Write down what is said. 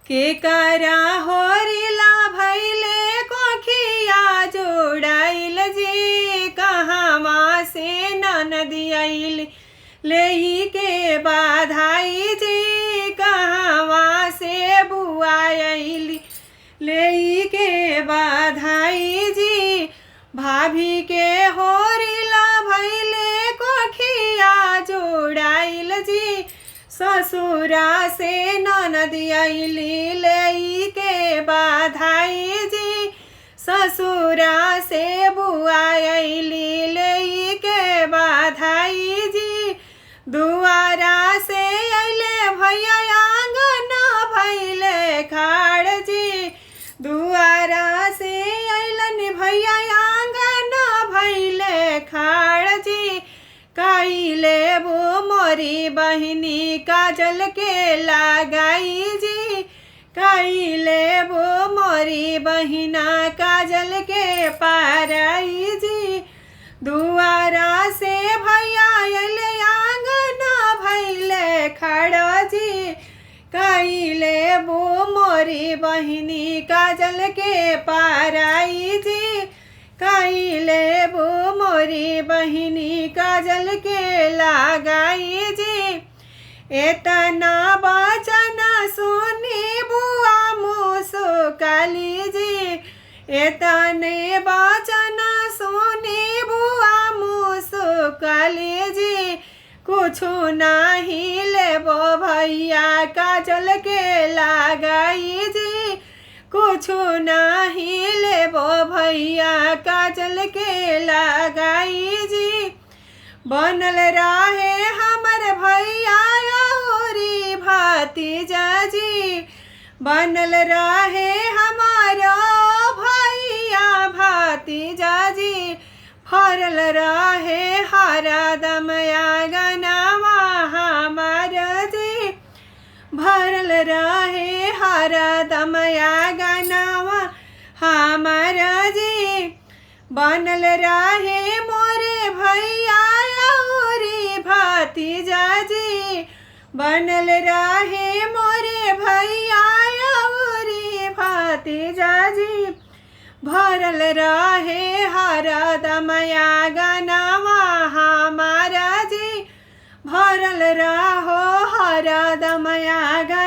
के करा होरिला भैले कोखिया जोड़ाइल जी कहवा से ननदी आइल लेई के बाधाई जी कहवा से बुआ आइली लेई के बाधाई जी भाभी के होरिला भैले कोखिया जोड़ाइल जी ससुरा से ननदी आइली लेई के बाधाई जी ससुरा से बुआ आइली लेई के बाधाई जी दुआरा से अइले भैया आंगन भैले खाड़ जी दुआरा से अइलन भैया आंगन भैले खाड़ जी काइले वो मोरी बहिनी काजल के लगाई जी काइले वो मोरी बहिना काजल के पाराई जी दुआरा से भैया अइले आंगन भैले खड़ा जी काइले वो मोरी बहिनी काजल के पाराई जी काइले वो मोरी बहिनी काजल के लगाई जी एतना बचन सुनी बुआ मुस्काली जी एतने बचन सुनी बुआ मुस्काली जी कुछु नहीं लेबो भैया काजल के लगाई जी कुछु नहीं लेबो भैया काजल के लगाई जी बनल रहे हमर भैया औरी भतीजा जी बनल रहे हमारा भैया भतीजा जी फरल रहे हरदम आंगनवा हमार जी भरल रहे हरदम आंगनवा हमार जी बनल रहे मोरे भैया औरी भतीजा जी बनल रहे मोरे भैया औरी भतीजा जी भरल रहे हरदम आंगनवा हमारा जी भरल रहो हरदम आंगन